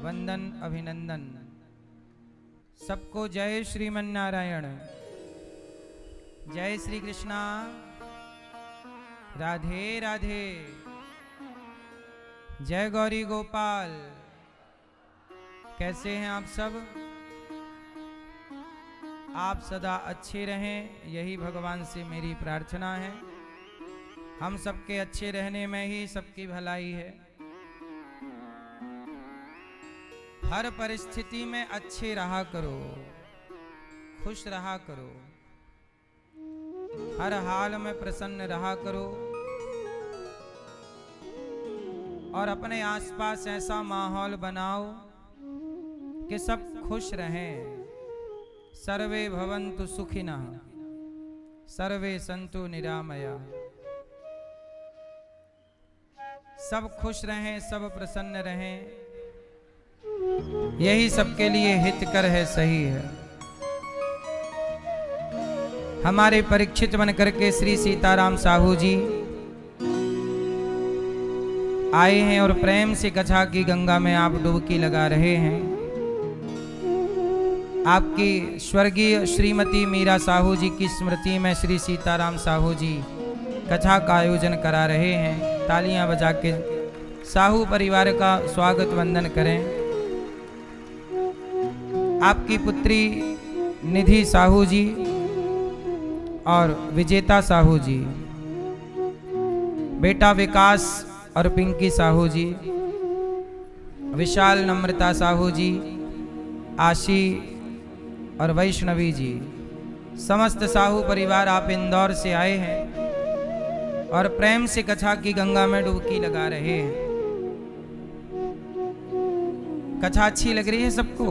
वंदन अभिनंदन। सबको जय श्रीमन नारायण, जय श्री कृष्णा, राधे राधे, जय गौरी गोपाल। कैसे हैं आप सब? आप सदा अच्छे रहें, यही भगवान से मेरी प्रार्थना है। हम सबके अच्छे रहने में ही सबकी भलाई है। हर परिस्थिति में अच्छे रहा करो, खुश रहा करो, हर हाल में प्रसन्न रहा करो और अपने आसपास ऐसा माहौल बनाओ कि सब खुश रहें। सर्वे भवन्तु सुखिनः, सर्वे सन्तु निरामया। सब खुश रहें, सब प्रसन्न रहें, यही सबके लिए हितकर है, सही है। हमारे परीक्षित बन करके श्री सीताराम साहू जी आए हैं और प्रेम से कछा की गंगा में आप डुबकी लगा रहे हैं। आपकी स्वर्गीय श्रीमती मीरा साहू जी की स्मृति में श्री सीताराम साहू जी कथा का आयोजन करा रहे हैं। तालियां बजा के साहू परिवार का स्वागत वंदन करें। आपकी पुत्री निधि साहू जी और विजेता साहू जी, बेटा विकास और पिंकी साहू जी, विशाल नम्रता साहू जी, आशी और वैष्णवी जी, समस्त साहू परिवार आप इंदौर से आए हैं और प्रेम से कथा की गंगा में डुबकी लगा रहे हैं। कथा अच्छी लग रही है सबको?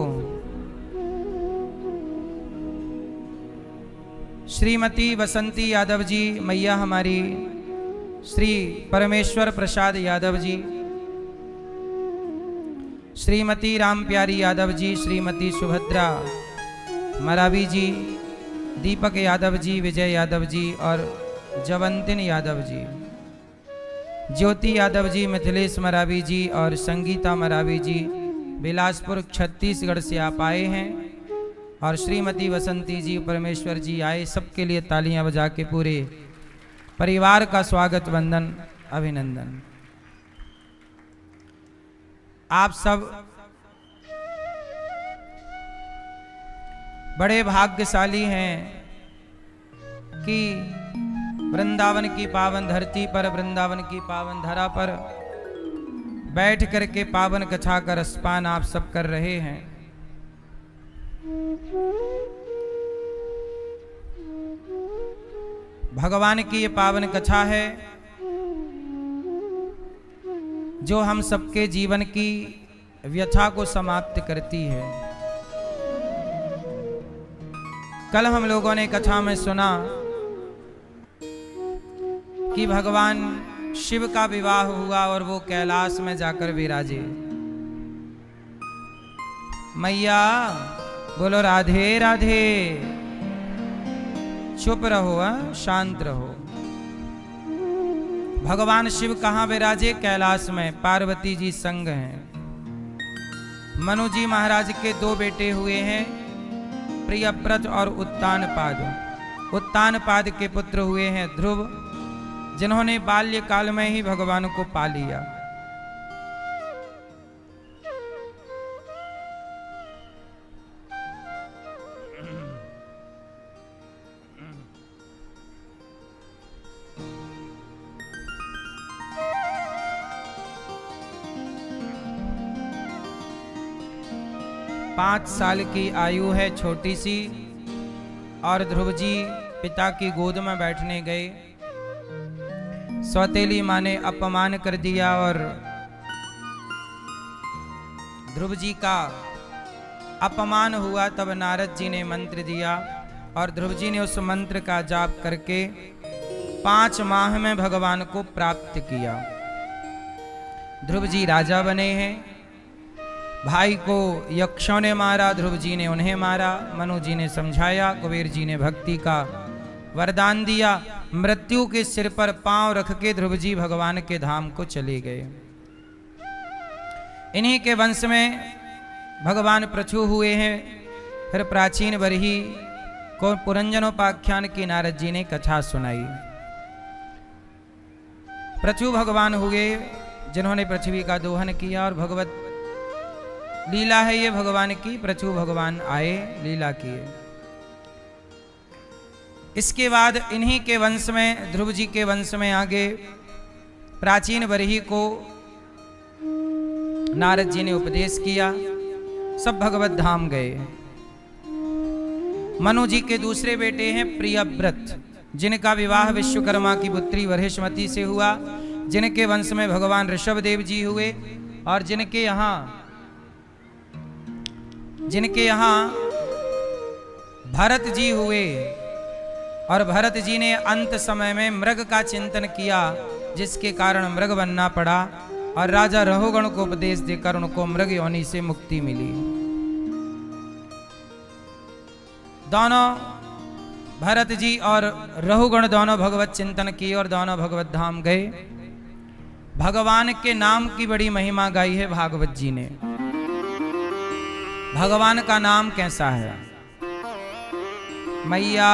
श्रीमती बसंती यादव जी, मैया हमारी श्री परमेश्वर प्रसाद यादव जी, श्रीमती राम प्यारी यादव जी, श्रीमती सुभद्रा मरावी जी, दीपक यादव जी, विजय यादव जी और जवंतिन यादव जी, ज्योति यादव जी, मिथिलेश मरावी जी और संगीता मरावी जी बिलासपुर छत्तीसगढ़ से आप आए हैं और श्रीमती बसंती जी, परमेश्वर जी आए। सबके लिए तालियां बजा के पूरे परिवार का स्वागत वंदन अभिनंदन। आप सब बड़े भाग्यशाली हैं कि वृंदावन की पावन धरती पर, वृंदावन की पावन धरा पर बैठ करके पावन कथा का रसपान आप सब कर रहे हैं। भगवान की ये पावन कथा है जो हम सबके जीवन की व्यथा को समाप्त करती है। कल हम लोगों ने कथा में सुना कि भगवान शिव का विवाह हुआ और वो कैलाश में जाकर विराजे। मैया बोलो राधे राधे। चुप रहो, शांत रहो। भगवान शिव कहाँ विराजे? कैलाश में। पार्वती जी संग हैं। मनु जी महाराज के दो बेटे हुए हैं, प्रियव्रत और उत्तानपाद। उत्तानपाद के पुत्र हुए हैं ध्रुव, जिन्होंने बाल्यकाल में ही भगवान को पा लिया। पाँच साल की आयु है, छोटी सी, और ध्रुव जी पिता की गोद में बैठने गए। सौतेली माँ ने अपमान कर दिया और ध्रुव जी का अपमान हुआ। तब नारद जी ने मंत्र दिया और ध्रुव जी ने उस मंत्र का जाप करके 5 माह में भगवान को प्राप्त किया। ध्रुव जी राजा बने हैं। भाई को यक्षों ने मारा, ध्रुव जी ने उन्हें मारा। मनु जी ने समझाया, कुबेर जी ने भक्ति का वरदान दिया। मृत्यु के सिर पर पांव रख के ध्रुव जी भगवान के धाम को चले गए। इन्हीं के वंश में भगवान प्रचु हुए हैं। फिर प्राचीन बरही को पुरंजनोपाख्यान की नारद जी ने कथा सुनाई। प्रचु भगवान हुए जिन्होंने पृथ्वी का दोहन किया, और भगवत लीला है ये भगवान की। प्रचु भगवान आए, लीला किए। इसके बाद इन्हीं के वंश में, ध्रुव जी के वंश में आगे प्राचीन बरही को नारद जी ने उपदेश किया। सब भगवत धाम गए। मनु जी के दूसरे बेटे हैं प्रियव्रत, जिनका विवाह विश्वकर्मा की पुत्री वरहेशमती से हुआ, जिनके वंश में भगवान ऋषभ देव जी हुए, और जिनके यहाँ भरत जी हुए। और भरत जी ने अंत समय में मृग का चिंतन किया, जिसके कारण मृग बनना पड़ा, और राजा रहुगण को उपदेश देकर उनको मृग योनि से मुक्ति मिली। दोनों भरत जी और रहुगण दोनों भगवत चिंतन किए और दोनों भगवत धाम गए। भगवान के नाम की बड़ी महिमा गाई है भागवत जी ने। भगवान का नाम कैसा है? मैया,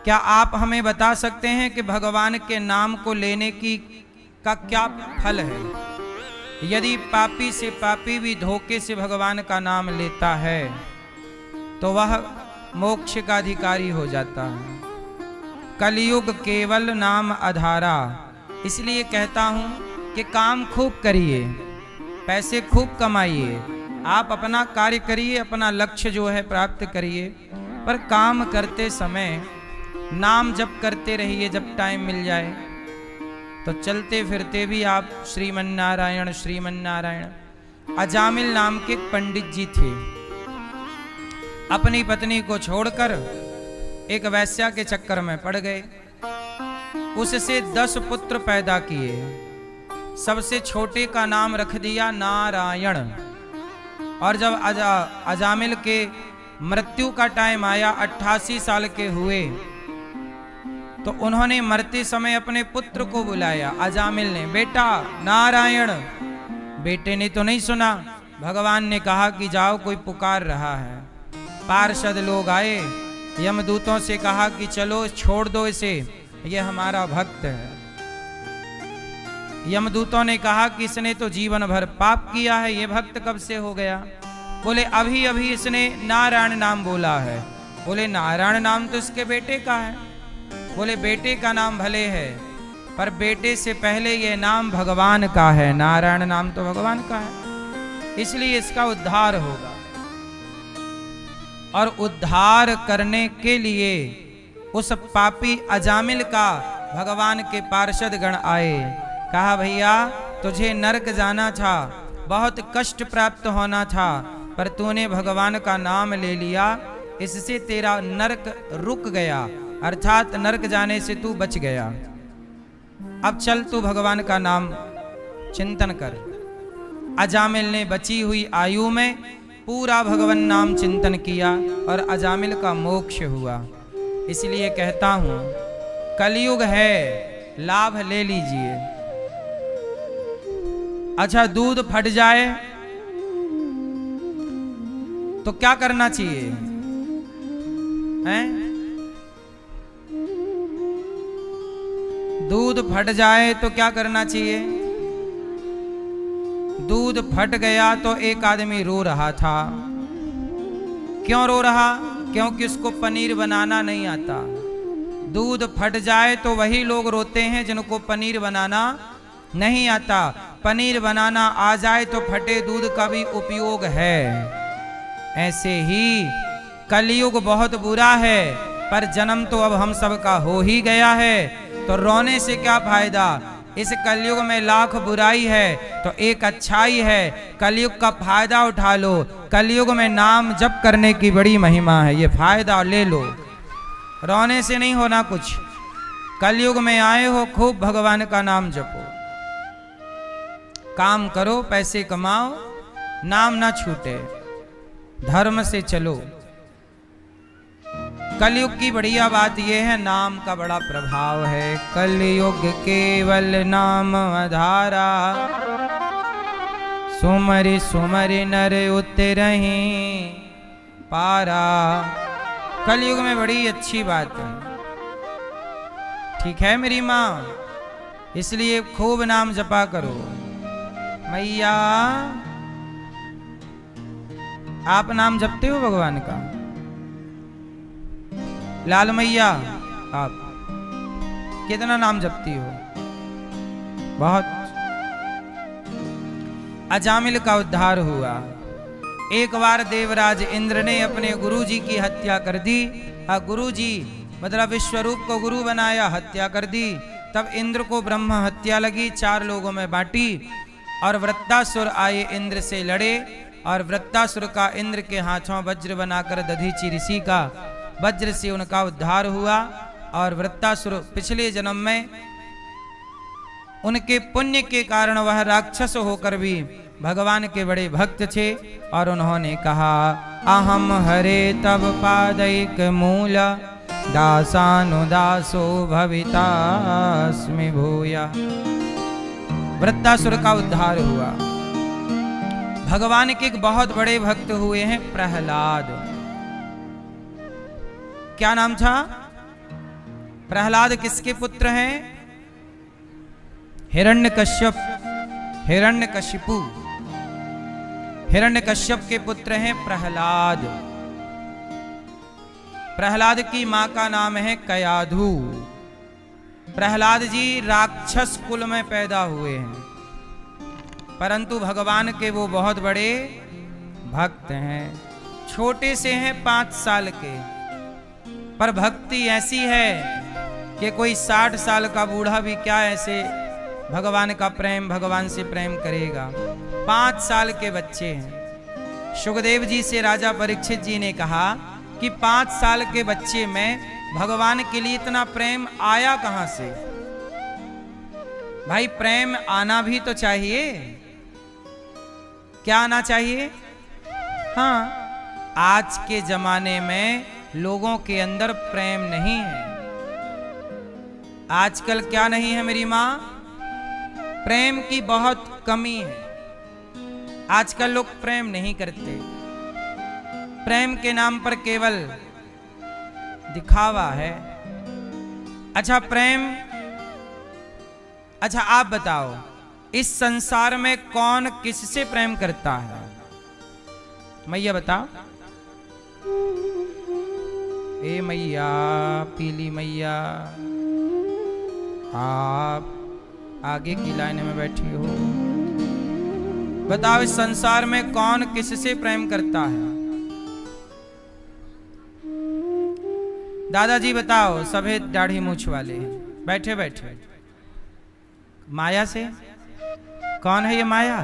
क्या आप हमें बता सकते हैं कि भगवान के नाम को लेने का क्या फल है? यदि पापी से पापी भी धोखे से भगवान का नाम लेता है तो वह मोक्ष का अधिकारी हो जाता है। कलयुग केवल नाम आधारा। इसलिए कहता हूं कि काम खूब करिए, पैसे खूब कमाइए, आप अपना कार्य करिए, अपना लक्ष्य जो है प्राप्त करिए, पर काम करते समय नाम जप करते रहिए। जब टाइम मिल जाए तो चलते फिरते भी आप श्रीमन्नारायण श्रीमन्नारायण। अजामिल नाम के एक पंडित जी थे, अपनी पत्नी को छोड़कर एक वैश्या के चक्कर में पड़ गए। उससे 10 पुत्र पैदा किए। सबसे छोटे का नाम रख दिया नारायण। और जब अजामिल के मृत्यु का टाइम आया, 88 साल के हुए, तो उन्होंने मरते समय अपने पुत्र को बुलाया। अजामिल ने, बेटा नारायण। बेटे ने तो नहीं सुना। भगवान ने कहा कि जाओ, कोई पुकार रहा है। पार्षद लोग आए, यमदूतों से कहा कि चलो छोड़ दो इसे, ये हमारा भक्त है। यमदूतों ने कहा कि इसने तो जीवन भर पाप किया है, ये भक्त कब से हो गया? बोले अभी अभी इसने नारायण नाम बोला है। बोले नारायण नाम तो इसके बेटे का है। बोले बेटे का नाम भले है, पर बेटे से पहले ये नाम भगवान का है। नारायण नाम तो भगवान का है, इसलिए इसका उद्धार होगा। और उद्धार करने के लिए उस पापी अजामिल का भगवान के पार्षद गण आए। कहा भैया तुझे नरक जाना था, बहुत कष्ट प्राप्त होना था, पर तूने भगवान का नाम ले लिया, इससे तेरा नरक रुक गया, अर्थात नरक जाने से तू बच गया। अब चल तू भगवान का नाम चिंतन कर। अजामिल ने बची हुई आयु में पूरा भगवान नाम चिंतन किया और अजामिल का मोक्ष हुआ। इसलिए कहता हूं कलयुग है, लाभ ले लीजिए। अच्छा, दूध फट जाए तो क्या करना चाहिए? हैं? दूध फट जाए तो क्या करना चाहिए? दूध फट गया तो एक आदमी रो रहा था। क्यों रो रहा? क्योंकि उसको पनीर बनाना नहीं आता। दूध फट जाए तो वही लोग रोते हैं जिनको पनीर बनाना नहीं आता। पनीर बनाना आ जाए तो फटे दूध का भी उपयोग है। ऐसे ही कलयुग बहुत बुरा है, पर जन्म तो अब हम सब का हो ही गया है, तो रोने से क्या फायदा? इस कलयुग में लाख बुराई है तो एक अच्छाई है, कलयुग का फायदा उठा लो। कलयुग में नाम जप करने की बड़ी महिमा है, ये फायदा ले लो। रोने से नहीं होना कुछ। कलयुग में आए हो, खूब भगवान का नाम जपो, काम करो, पैसे कमाओ, नाम ना छूटे, धर्म से चलो। कलयुग की बढ़िया बात यह है, नाम का बड़ा प्रभाव है। कलयुग केवल नाम आधारा, सुमरि सुमरि नर उतरहि पारा। कलयुग में बड़ी अच्छी बात है, ठीक है मेरी माँ, इसलिए खूब नाम जपा करो। मैया आप नाम जपते हो भगवान का? लाल मैया आप कितना नाम जपती हो? बहुत। अजामिल का उद्धार हुआ। एक बार देवराज इंद्र ने अपने गुरुजी की हत्या कर दी। गुरुजी मतलब विश्वरूप को गुरु बनाया, हत्या कर दी। तब इंद्र को ब्रह्म हत्या लगी, 4 लोगों में बांटी और वृत्तासुर आए इंद्र से लड़े और वृत्तासुर का इंद्र के हाथों वज्र बनाकर दधीचि ऋषि का वज्र से उनका उद्धार हुआ। और वृत्तासुर पिछले जन्म में उनके पुण्य के कारण वह राक्षस होकर भी भगवान के बड़े भक्त थे और उन्होंने कहा अहम हरे तब पादैक मूल दासानुदासो भवितास्मि भूया। वृत्तासुर का उद्धार हुआ। भगवान के एक बहुत बड़े भक्त हुए हैं प्रहलाद। क्या नाम था? प्रहलाद किसके पुत्र हैं? हिरण्यकश्यप, हिरण्यकशिपु, हिरण्यकश्यप के पुत्र हैं प्रहलाद। प्रहलाद की मां का नाम है कयाधु। प्रहलाद जी राक्षस कुल में पैदा हुए हैं, परंतु भगवान के वो बहुत बड़े भक्त हैं। छोटे से हैं 5 साल के, पर भक्ति ऐसी है कि कोई 60 साल का बूढ़ा भी क्या ऐसे भगवान का प्रेम, भगवान से प्रेम करेगा। 5 साल के बच्चे हैं। सुखदेव जी से राजा परीक्षित जी ने कहा कि 5 साल के बच्चे में भगवान के लिए इतना प्रेम आया कहां से? भाई प्रेम आना भी तो चाहिए। क्या आना चाहिए? हाँ, आज के जमाने में लोगों के अंदर प्रेम नहीं है। आजकल क्या नहीं है मेरी मां? प्रेम की बहुत कमी है। आजकल लोग प्रेम नहीं करते। प्रेम के नाम पर केवल दिखावा है। अच्छा प्रेम, अच्छा आप बताओ इस संसार में कौन किससे प्रेम करता है? मैया बताओ। ए मैया, पीली मैया, आप आगे की लाइन में बैठी हो, बताओ इस संसार में कौन किससे प्रेम करता है? दादाजी बताओ, सफेद दाढ़ी मूछ वाले बैठे बैठे। माया से? कौन है ये माया?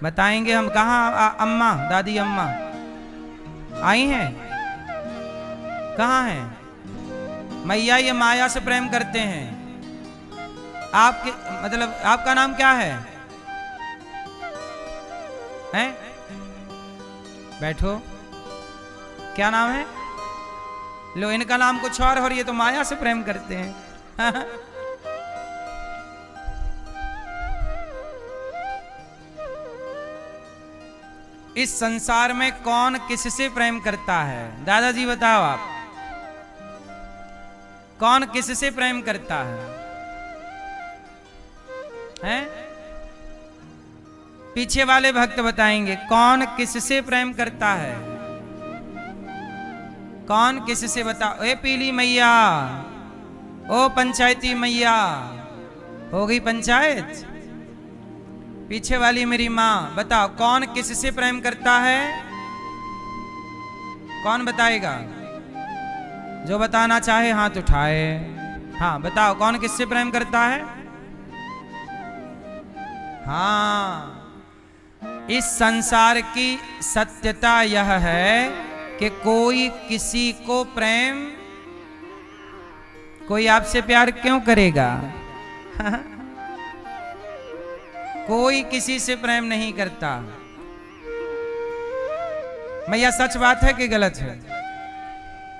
बताएंगे हम। कहाँ अम्मा, दादी अम्मा आई हैं? कहाँ हैं मैया? ये माया से प्रेम करते हैं। आपके मतलब आपका नाम क्या है? हैं? बैठो। क्या नाम है? लो, इनका नाम कुछ और ये तो माया से प्रेम करते हैं। इस संसार में कौन किससे प्रेम करता है? दादाजी बताओ आप, कौन किससे प्रेम करता है? हैं? पीछे वाले भक्त बताएंगे कौन किससे प्रेम करता है। कौन किससे? बताओ। ए पीली मैया, ओ पंचायती मैया, हो गई पंचायत? पीछे वाली मेरी माँ बताओ कौन किससे प्रेम करता है? कौन बताएगा? जो बताना चाहे हाथ उठाए। हाँ बताओ कौन किससे प्रेम करता है? हाँ, इस संसार की सत्यता यह है कि कोई किसी को प्रेम, कोई आपसे प्यार क्यों करेगा? कोई किसी से प्रेम नहीं करता। मैया सच बात है कि गलत है?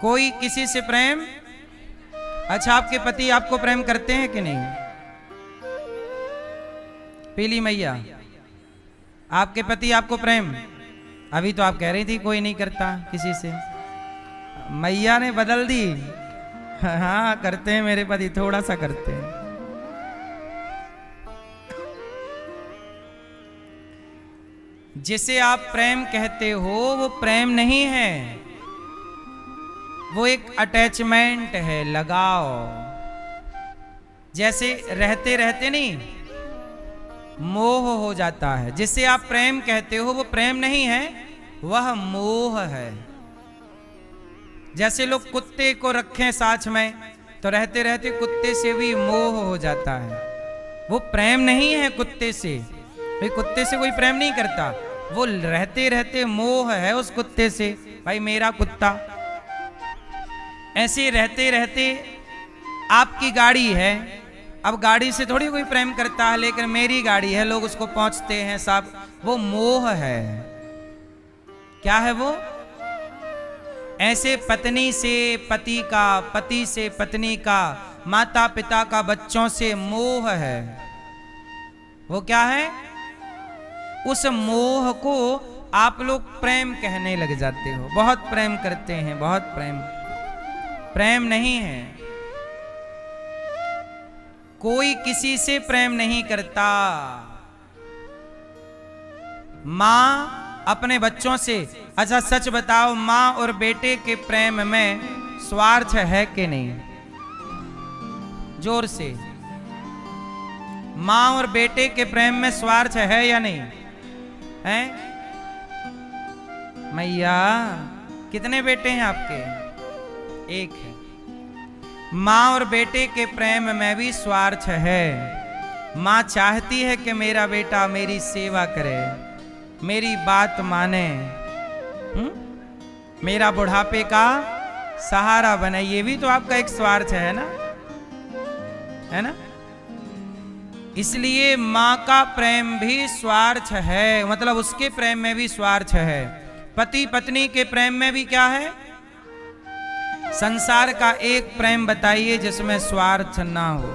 कोई किसी से प्रेम। अच्छा आपके पति आपको प्रेम करते हैं कि नहीं? पीली मैया आपके पति आपको प्रेम, अभी तो आप कह रही थी कोई नहीं करता किसी से, मैया ने बदल दी। हाँ करते हैं मेरे पति, थोड़ा सा करते हैं। जिसे आप प्रेम कहते हो वो प्रेम नहीं है, वो एक अटैचमेंट है, लगाव। जैसे रहते रहते नहीं मोह हो जाता है। जिसे आप प्रेम कहते हो वो प्रेम नहीं है, वह मोह है। जैसे लोग कुत्ते को रखें साथ में तो रहते रहते कुत्ते से भी मोह हो जाता है, वो प्रेम नहीं है कुत्ते से। भाई कुत्ते से कोई प्रेम नहीं करता, वो रहते रहते मोह है उस कुत्ते से, भाई मेरा कुत्ता। ऐसे रहते रहते आपकी गाड़ी है, अब गाड़ी से थोड़ी कोई प्रेम करता है, लेकिन मेरी गाड़ी है, लोग उसको पहुंचते हैं सब, वो मोह है। क्या है वो? ऐसे पत्नी से पति का, पति से पत्नी का, माता पिता का बच्चों से मोह है। वो क्या है? उस मोह को आप लोग प्रेम कहने लग जाते हो, बहुत प्रेम करते हैं, बहुत प्रेम। प्रेम नहीं है, कोई किसी से प्रेम नहीं करता। मां अपने बच्चों से, अच्छा सच बताओ, मां और बेटे के प्रेम में स्वार्थ है कि नहीं? जोर से। मां और बेटे के प्रेम में स्वार्थ है या नहीं है? मैया कितने बेटे हैं आपके? एक है। मां और बेटे के प्रेम में भी स्वार्थ है। मां चाहती है कि मेरा बेटा मेरी सेवा करे, मेरी बात माने, मेरा बुढ़ापे का सहारा बने। ये भी तो आपका एक स्वार्थ है ना, है ना? इसलिए मां का प्रेम भी स्वार्थ है, मतलब उसके प्रेम में भी स्वार्थ है। पति पत्नी के प्रेम में भी क्या है? संसार का एक प्रेम बताइए जिसमें स्वार्थ ना हो।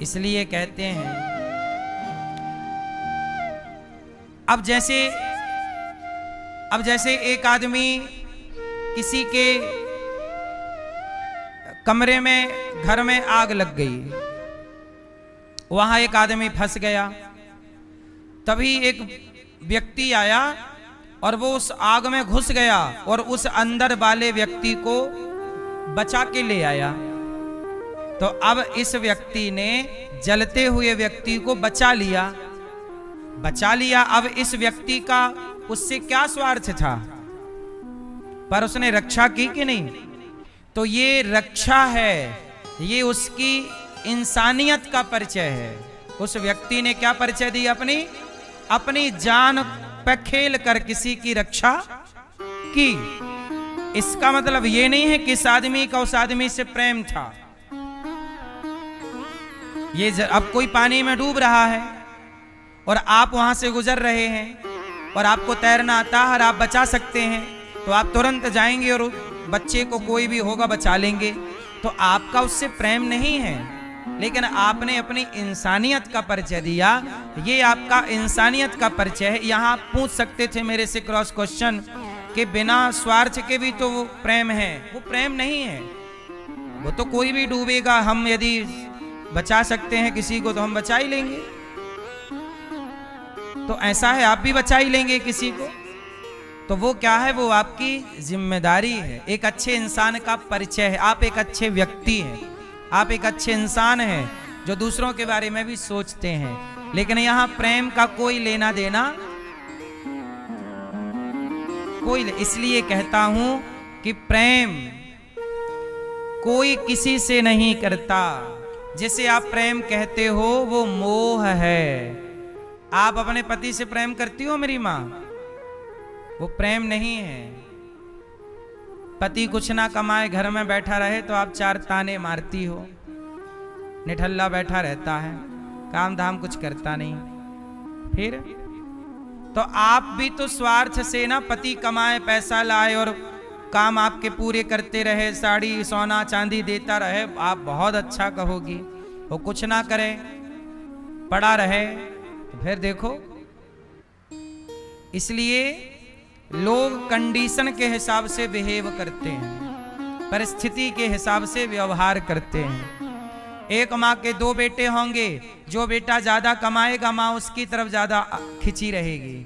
इसलिए कहते हैं, अब जैसे एक आदमी किसी के कमरे में, घर में आग लग गई, वहां एक आदमी फंस गया। तभी एक व्यक्ति आया और वो उस आग में घुस गया और उस अंदर वाले व्यक्ति को बचा के ले आया। तो अब इस व्यक्ति ने जलते हुए व्यक्ति को बचा लिया। अब इस व्यक्ति का उससे क्या स्वार्थ था? पर उसने रक्षा की कि नहीं? तो ये रक्षा है, ये उसकी इंसानियत का परिचय है। उस व्यक्ति ने क्या परिचय दी? अपनी जान पे खेल कर किसी की रक्षा की। इसका मतलब ये नहीं है कि इस आदमी का उस आदमी से प्रेम था। ये अब कोई पानी में डूब रहा है और आप वहां से गुजर रहे हैं और आपको तैरना आता है और आप बचा सकते हैं, तो आप तुरंत जाएंगे और बच्चे को कोई भी होगा बचा लेंगे। तो आपका उससे प्रेम नहीं है, लेकिन आपने अपनी इंसानियत का परिचय दिया। ये आपका इंसानियत का परिचय है। यहाँ आप पूछ सकते थे मेरे से क्रॉस क्वेश्चन कि बिना स्वार्थ के भी तो वो प्रेम है। वो प्रेम नहीं है, वो तो कोई भी डूबेगा, हम यदि बचा सकते हैं किसी को तो हम बचा ही लेंगे। तो ऐसा है, आप भी बचा ही लेंगे किसी को। तो वो क्या है? वो आपकी जिम्मेदारी है। एक अच्छे इंसान का परिचय है। आप एक अच्छे व्यक्ति हैं, आप एक अच्छे इंसान हैं जो दूसरों के बारे में भी सोचते हैं। लेकिन यहां प्रेम का कोई लेना देना इसलिए कहता हूं कि प्रेम कोई किसी से नहीं करता। जिसे आप प्रेम कहते हो वो मोह है। आप अपने पति से प्रेम करती हो मेरी मां? वो प्रेम नहीं है। पति कुछ ना कमाए, घर में बैठा रहे तो आप चार ताने मारती हो। निठल्ला बैठा रहता है, काम धाम कुछ करता नहीं। फिर तो आप भी तो स्वार्थ से ना, पति कमाए पैसा लाए और काम आपके पूरे करते रहे, साड़ी सोना चांदी देता रहे, आप बहुत अच्छा कहोगी। वो कुछ ना करे, पड़ा रहे, तो फिर देखो, इसलिए लोग कंडीशन के हिसाब से बिहेव करते हैं, परिस्थिति के हिसाब से व्यवहार करते हैं। एक माँ के दो बेटे होंगे, जो बेटा ज्यादा कमाएगा माँ उसकी तरफ ज्यादा खिंची रहेगी,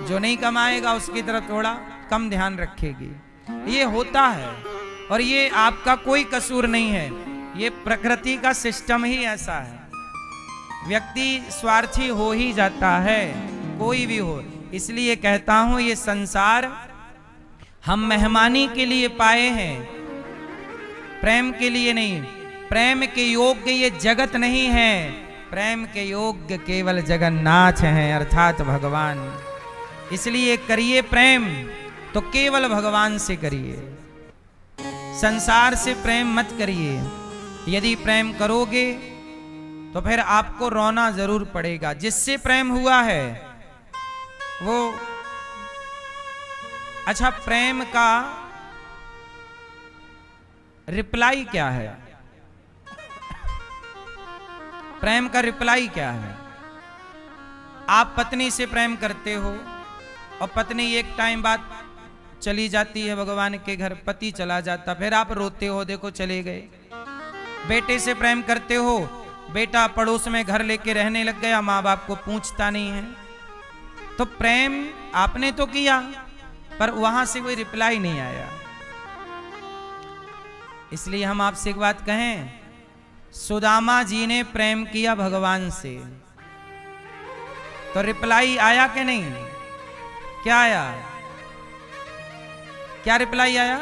जो नहीं कमाएगा उसकी तरफ थोड़ा कम ध्यान रखेगी। ये होता है और ये आपका कोई कसूर नहीं है, ये प्रकृति का सिस्टम ही ऐसा है। व्यक्ति स्वार्थी हो ही जाता है, कोई भी हो। इसलिए कहता हूं ये संसार हम मेहमानी के लिए पाए हैं, प्रेम के लिए नहीं। प्रेम के योग्य ये जगत नहीं है, प्रेम के योग्य केवल जगन्नाथ हैं, अर्थात भगवान। इसलिए करिए प्रेम तो केवल भगवान से करिए, संसार से प्रेम मत करिए। यदि प्रेम करोगे तो फिर आपको रोना जरूर पड़ेगा। जिससे प्रेम हुआ है वो, अच्छा, प्रेम का रिप्लाई क्या है? प्रेम का रिप्लाई क्या है? आप पत्नी से प्रेम करते हो और पत्नी एक टाइम बाद चली जाती है भगवान के घर, पति चला जाता, फिर आप रोते हो, देखो चले गए। बेटे से प्रेम करते हो, बेटा पड़ोस में घर लेके रहने लग गया, माँ बाप को पूछता नहीं है। तो प्रेम आपने तो किया पर वहां से कोई रिप्लाई नहीं आया। इसलिए हम आपसे एक बात कहें, सुदामा जी ने प्रेम किया भगवान से, तो रिप्लाई आया कि नहीं? क्या आया? क्या रिप्लाई आया?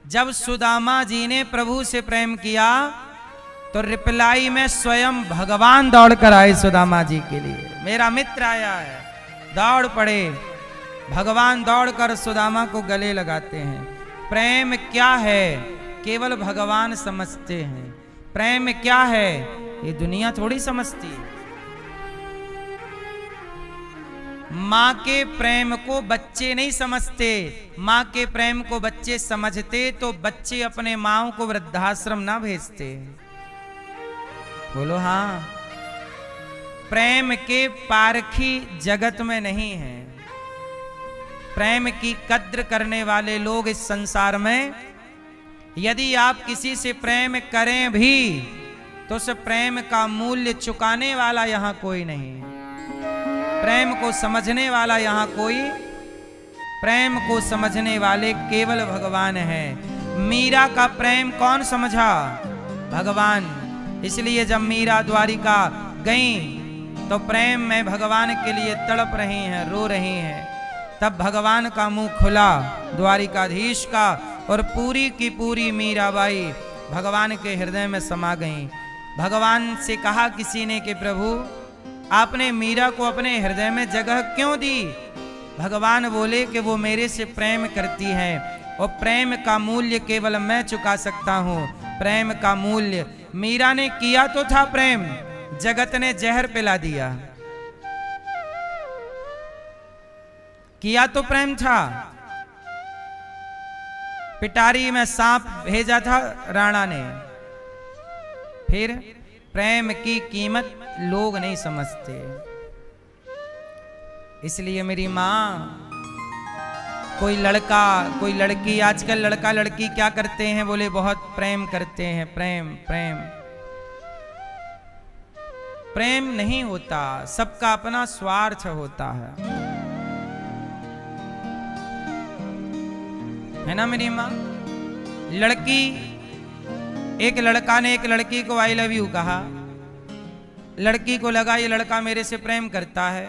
जब सुदामा जी ने प्रभु से प्रेम किया तो रिप्लाई में स्वयं भगवान दौड़ कर आए सुदामा जी के लिए। मेरा मित्र आया है, दौड़ पड़े, भगवान दौड़कर सुदामा को गले लगाते हैं। प्रेम क्या है केवल भगवान समझते हैं। प्रेम क्या है ये दुनिया थोड़ी समझती है। माँ के प्रेम को बच्चे नहीं समझते, माँ के प्रेम को बच्चे समझते तो बच्चे अपने माँओं को वृद्धाश्रम ना भेजते। बोलो हाँ। प्रेम के पारखी जगत में नहीं है। प्रेम की कद्र करने वाले लोग इस संसार में, यदि आप किसी से प्रेम करें भी तो उस प्रेम का मूल्य चुकाने वाला यहां कोई नहीं। प्रेम को समझने वाला यहां कोई, प्रेम को समझने वाले केवल भगवान हैं। मीरा का प्रेम कौन समझा? भगवान। इसलिए जब मीरा द्वारिका गई तो प्रेम में भगवान के लिए तड़प रही हैं, रो रही हैं। तब भगवान का मुंह खुला द्वारिकाधीश का और पूरी की पूरी मीराबाई भगवान के हृदय में समा गई। भगवान से कहा किसी ने कि प्रभु आपने मीरा को अपने हृदय में जगह क्यों दी? भगवान बोले कि वो मेरे से प्रेम करती है और प्रेम का मूल्य केवल मैं चुका सकता हूँ। प्रेम का मूल्य मीरा ने किया तो था प्रेम, जगत ने जहर पिला दिया। किया तो प्रेम था, पिटारी में सांप भेजा था राणा ने। फिर प्रेम की कीमत लोग नहीं समझते। इसलिए मेरी माँ, कोई लड़का कोई लड़की, आजकल लड़का लड़की क्या करते हैं? बोले बहुत प्रेम करते हैं। प्रेम प्रेम प्रेम नहीं होता, सबका अपना स्वार्थ होता है ना मेरी माँ? लड़की, एक लड़का ने एक लड़की को आई लव यू कहा, लड़की को लगा ये लड़का मेरे से प्रेम करता है।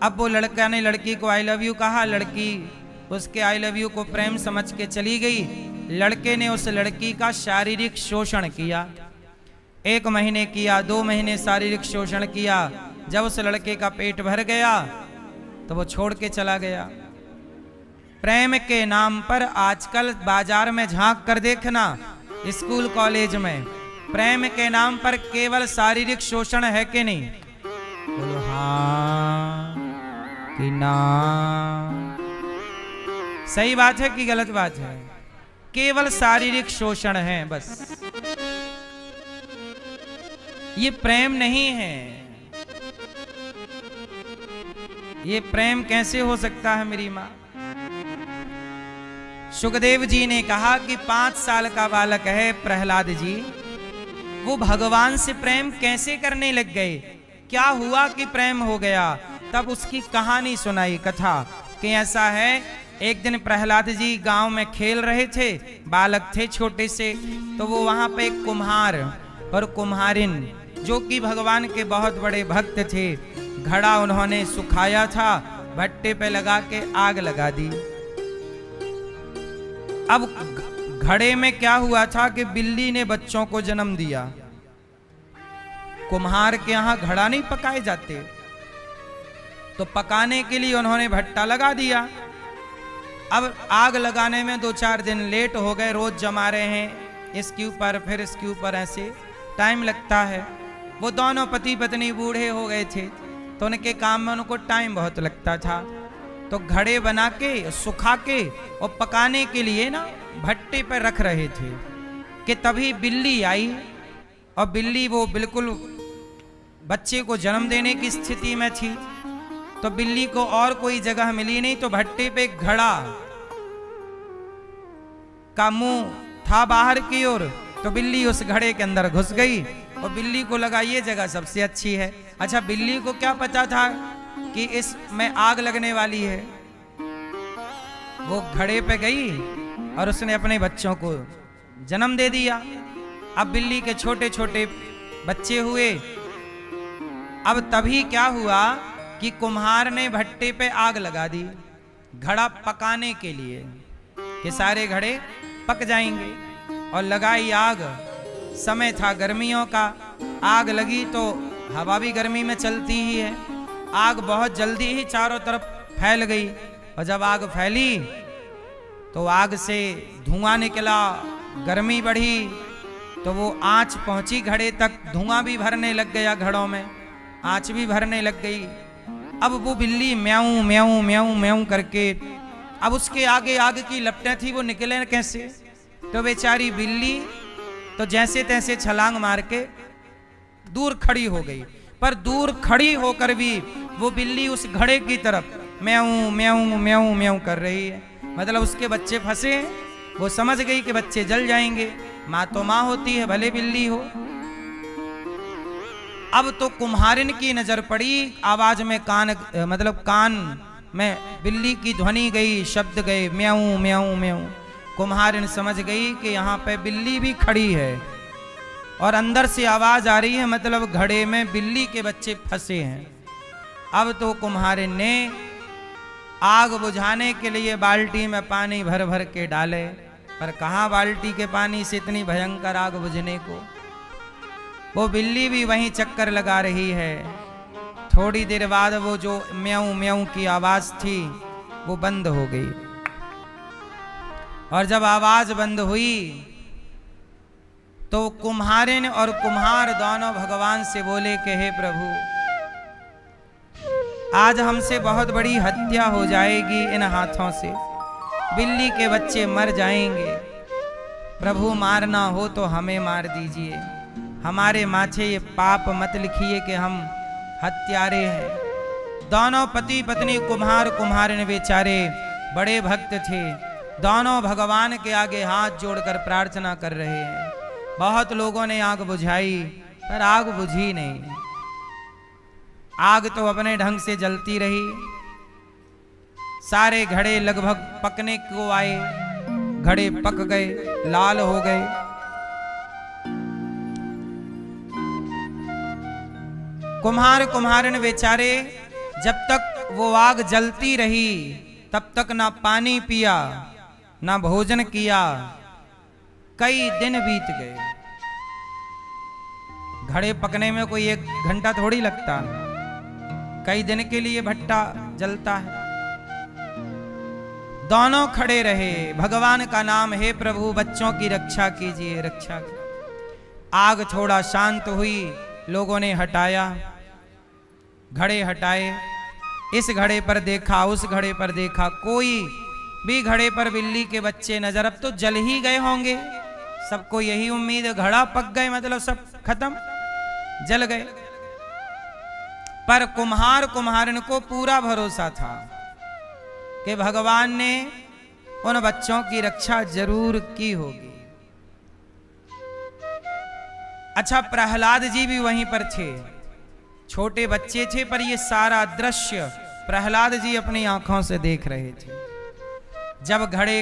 अब वो लड़का ने लड़की को आई लव यू कहा, लड़की उसके आई लव यू को प्रेम समझ के चली गई। लड़के ने उस लड़की का शारीरिक शोषण किया, 1 महीने किया, 2 महीने शारीरिक शोषण किया। जब उस लड़के का पेट भर गया तो वो छोड़ के चला गया। प्रेम के नाम पर आजकल बाजार में झांक कर देखना, स्कूल कॉलेज में प्रेम के नाम पर केवल शारीरिक शोषण है कि नहीं? बोलो हाँ कि ना? सही बात है कि गलत बात है? केवल शारीरिक शोषण है बस, ये प्रेम नहीं है। ये प्रेम कैसे हो सकता है मेरी माँ। सुखदेव जी ने कहा कि 5 साल का बालक है प्रहलाद जी, वो भगवान से प्रेम कैसे करने लग गए, क्या हुआ कि प्रेम हो गया। तब उसकी कहानी सुनाई, कथा कि ऐसा है, एक दिन प्रहलाद जी गांव में खेल रहे थे, बालक थे छोटे से, तो वो वहां पे एक कुम्हार और कुम्हारिन जो कि भगवान के बहुत बड़े भक्त थे, घड़ा उन्होंने सुखाया था, भट्टे पे लगा के आग लगा दी। अब घड़े में क्या हुआ था कि बिल्ली ने बच्चों को जन्म दिया। कुम्हार के यहां घड़ा नहीं पकाए जाते, तो पकाने के लिए उन्होंने भट्टा लगा दिया। अब आग लगाने में 2-4 दिन लेट हो गए, रोज जमा रहे हैं इसके ऊपर फिर इसके ऊपर, ऐसे टाइम लगता है। वो दोनों पति पत्नी बूढ़े हो गए थे, तो उनके काम में उनको टाइम बहुत लगता था, तो घड़े बना के सुखा के और पकाने के लिए ना भट्टे पर रख रहे थे कि तभी बिल्ली आई। और बिल्ली वो बिल्कुल बच्चे को जन्म देने की स्थिति में थी, तो बिल्ली को और कोई जगह मिली नहीं, तो भट्टे पे घड़ा का मुंह था बाहर की ओर, तो बिल्ली उस घड़े के अंदर घुस गई और बिल्ली को लगा ये जगह सबसे अच्छी है। अच्छा, बिल्ली को क्या पता था कि इसमें आग लगने वाली है। वो घड़े पे गई और उसने अपने बच्चों को जन्म दे दिया। अब बिल्ली के छोटे छोटे बच्चे हुए। अब तभी क्या हुआ कि कुम्हार ने भट्टे पे आग लगा दी घड़ा पकाने के लिए कि सारे घड़े पक जाएंगे, और लगाई आग। समय था गर्मियों का, आग लगी तो हवा भी गर्मी में चलती ही है, आग बहुत जल्दी ही चारों तरफ फैल गई। और जब आग फैली तो आग से धुआं निकला, गर्मी बढ़ी, तो वो आंच पहुंची घड़े तक, धुआं भी भरने लग गया घड़ों में, आंच भी भरने लग गई। अब वो बिल्ली म्याऊं म्याऊं म्याऊं म्याऊं करके, अब उसके आगे आग की लपटें थी, वो निकले कैसे। तो बेचारी बिल्ली तो जैसे तैसे छलांग मार के दूर खड़ी हो गई, पर दूर खड़ी होकर भी वो बिल्ली उस घड़े की तरफ म्याऊं म्याऊं म्याऊं म्याऊं कर रही है। मतलब उसके बच्चे फंसे हैं, वो समझ गई कि बच्चे जल जाएंगे, माँ तो माँ होती है भले बिल्ली हो। अब तो कुम्हारिन की नजर पड़ी, आवाज में कान में बिल्ली की ध्वनि गई, शब्द गए, म्याऊं म्याऊं म्याऊं। कुम्हारिन समझ गई कि यहाँ पे बिल्ली भी खड़ी है और अंदर से आवाज आ रही है, मतलब घड़े में बिल्ली के बच्चे फंसे हैं। अब तो कुम्हारिन ने आग बुझाने के लिए बाल्टी में पानी भर भर के डाले, पर कहाँ बाल्टी के पानी से इतनी भयंकर आग बुझने को। वो बिल्ली भी वहीं चक्कर लगा रही है। थोड़ी देर बाद वो जो म्याऊं म्याऊं की आवाज थी वो बंद हो गई, और जब आवाज बंद हुई तो कुम्हारिन और कुम्हार दोनों भगवान से बोले कि हे प्रभु, आज हमसे बहुत बड़ी हत्या हो जाएगी इन हाथों से, बिल्ली के बच्चे मर जाएंगे। प्रभु मारना हो तो हमें मार दीजिए, हमारे माथे ये पाप मत लिखिए कि हम हत्यारे हैं। दोनों पति पत्नी कुम्हार कुम्हारिन बेचारे बड़े भक्त थे, दोनों भगवान के आगे हाथ जोड़कर प्रार्थना कर रहे हैं। बहुत लोगों ने आग बुझाई पर आग बुझी नहीं, आग तो अपने ढंग से जलती रही। सारे घड़े लगभग पकने को आए, घड़े पक गए, लाल हो गए। कुम्हार कुम्हारिन बेचारे जब तक वो आग जलती रही तब तक ना पानी पिया ना भोजन किया, कई दिन बीत गए। घड़े पकने में कोई 1 घंटा थोड़ी लगता, कई दिन के लिए भट्टा जलता है। दोनों खड़े रहे, भगवान का नाम, हे प्रभु बच्चों की रक्षा कीजिए, रक्षा कीजिए। आग थोड़ा शांत हुई, लोगों ने हटाया, घड़े हटाए, इस घड़े पर देखा उस घड़े पर देखा, कोई भी घड़े पर बिल्ली के बच्चे नजर, अब तो जल ही गए होंगे। सबको यही उम्मीद, घड़ा पक गए मतलब सब खत्म, जल गए। पर कुम्हारन को पूरा भरोसा था कि भगवान ने उन बच्चों की रक्षा जरूर की होगी। अच्छा, प्रहलाद जी भी वहीं पर थे, छोटे बच्चे थे, पर ये सारा दृश्य प्रहलाद जी अपनी आंखों से देख रहे थे। जब घड़े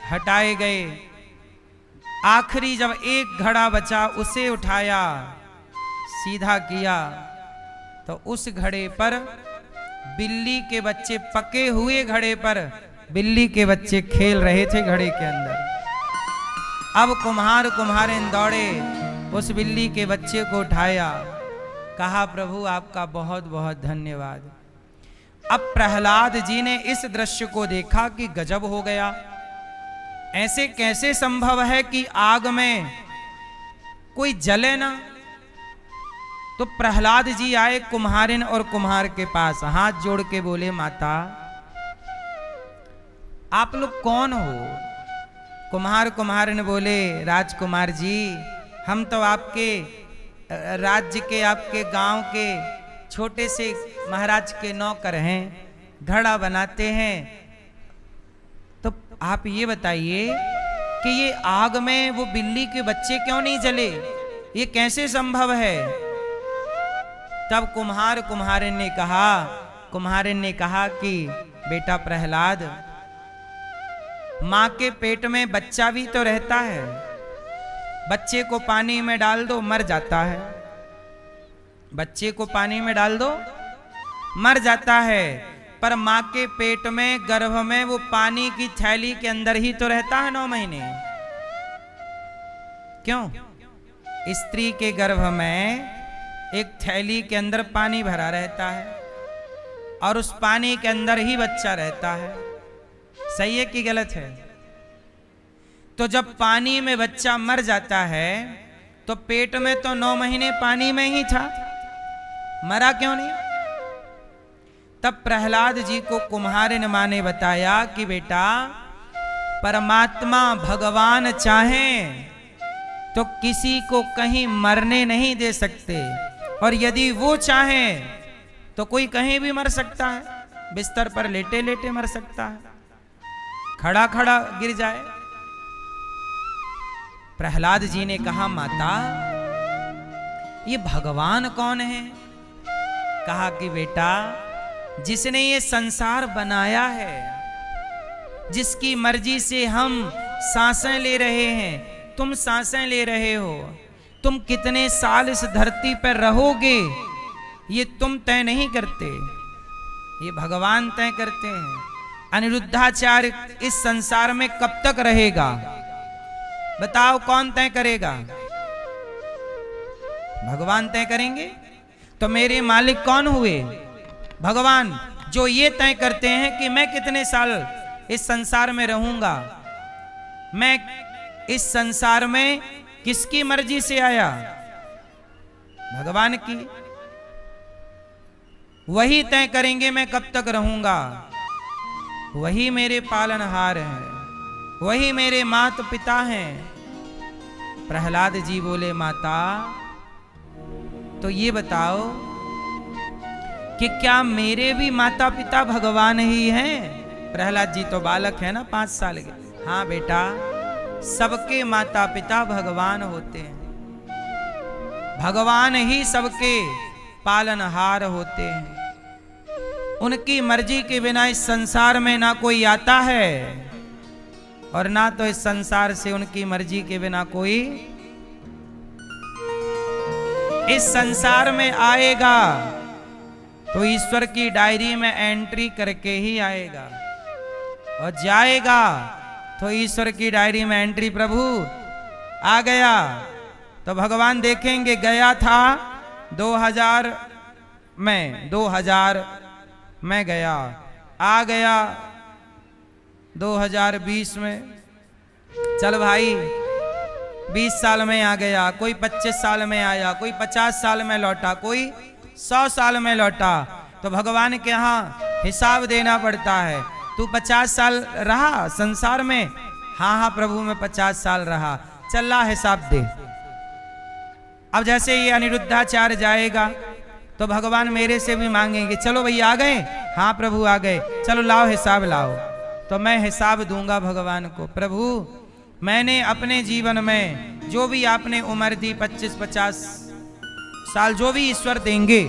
हटाए गए, आखिरी जब एक घड़ा बचा उसे उठाया, सीधा किया, तो उस घड़े पर बिल्ली के बच्चे, पके हुए घड़े पर बिल्ली के बच्चे खेल रहे थे घड़े के अंदर। अब कुम्हारिन दौड़े, उस बिल्ली के बच्चे को उठाया, कहा प्रभु आपका बहुत बहुत धन्यवाद। अब प्रहलाद जी ने इस दृश्य को देखा कि गजब हो गया, ऐसे कैसे संभव है कि आग में कोई जले ना। तो प्रहलाद जी आए कुम्हारिन और कुम्हार के पास, हाथ जोड़ के बोले माता आप लोग कौन हो? कुम्हारिन बोले राजकुमार जी हम तो आपके राज्य के, आपके गांव के छोटे से महाराज के नौकर हैं, घड़ा बनाते हैं। तो आप ये बताइए कि ये आग में वो बिल्ली के बच्चे क्यों नहीं जले, ये कैसे संभव है? तब कुम्हारिन ने कहा कि बेटा प्रहलाद, मां के पेट में बच्चा भी तो रहता है, बच्चे को पानी में डाल दो मर जाता है, बच्चे को पानी में डाल दो मर जाता है, पर मां के पेट में, गर्भ में वो पानी की थैली के अंदर ही तो रहता है 9 महीने। क्यों? स्त्री के गर्भ में एक थैली के अंदर पानी भरा रहता है और उस पानी के अंदर ही बच्चा रहता है। सही है कि गलत है? तो जब पानी में बच्चा मर जाता है तो पेट में तो 9 महीने पानी में ही था, मरा क्यों नहीं? तब प्रहलाद जी को कुम्हारिन मां ने बताया कि बेटा परमात्मा भगवान चाहें तो किसी को कहीं मरने नहीं दे सकते, और यदि वो चाहें तो कोई कहीं भी मर सकता है, बिस्तर पर लेटे लेटे मर सकता है, खड़ा खड़ा गिर जाए। प्रहलाद जी ने कहा माता ये भगवान कौन है? कहा कि बेटा जिसने ये संसार बनाया है, जिसकी मर्जी से हम सांसें ले रहे हैं, तुम सांसें ले रहे हो, तुम कितने साल इस धरती पर रहोगे ये तुम तय नहीं करते, ये भगवान तय करते हैं। अनिरुद्धाचार्य इस संसार में कब तक रहेगा बताओ, कौन तय करेगा? भगवान तय करेंगे। तो मेरे मालिक कौन हुए? भगवान, जो ये तय करते हैं कि मैं कितने साल इस संसार में रहूंगा, मैं इस संसार में किसकी मर्जी से आया? भगवान की। वही तय करेंगे मैं कब तक रहूंगा, वही मेरे पालनहार हैं, वही मेरे माता पिता हैं। प्रहलाद जी बोले माता तो ये बताओ कि क्या मेरे भी माता पिता भगवान ही हैं? प्रहलाद जी तो बालक है ना, 5 साल के। हाँ बेटा, सबके माता पिता भगवान होते हैं, भगवान ही सबके पालनहार होते हैं। उनकी मर्जी के बिना इस संसार में ना कोई आता है और ना तो इस संसार से उनकी मर्जी के बिना कोई इस संसार में आएगा तो ईश्वर की डायरी में एंट्री करके ही आएगा, और जाएगा तो ईश्वर की डायरी में एंट्री, प्रभु आ गया तो भगवान देखेंगे गया था 2000 में गया, आ गया 2020 में, चल भाई 20 साल में आ गया, कोई 25 साल में आया, कोई 50 साल में लौटा, कोई 100 साल में लौटा। तो भगवान के यहाँ हिसाब देना पड़ता है। तू 50 साल रहा संसार में? हाँ हाँ प्रभु मैं 50 साल रहा, चल ला हिसाब दे। अब जैसे ये अनिरुद्धाचार्य जाएगा तो भगवान मेरे से भी मांगेंगे, चलो भैया आ गए, हाँ प्रभु आ गए, चलो लाओ हिसाब लाओ। तो मैं हिसाब दूंगा भगवान को, प्रभु मैंने अपने जीवन में जो भी आपने उम्र दी 25-50 साल जो भी ईश्वर देंगे,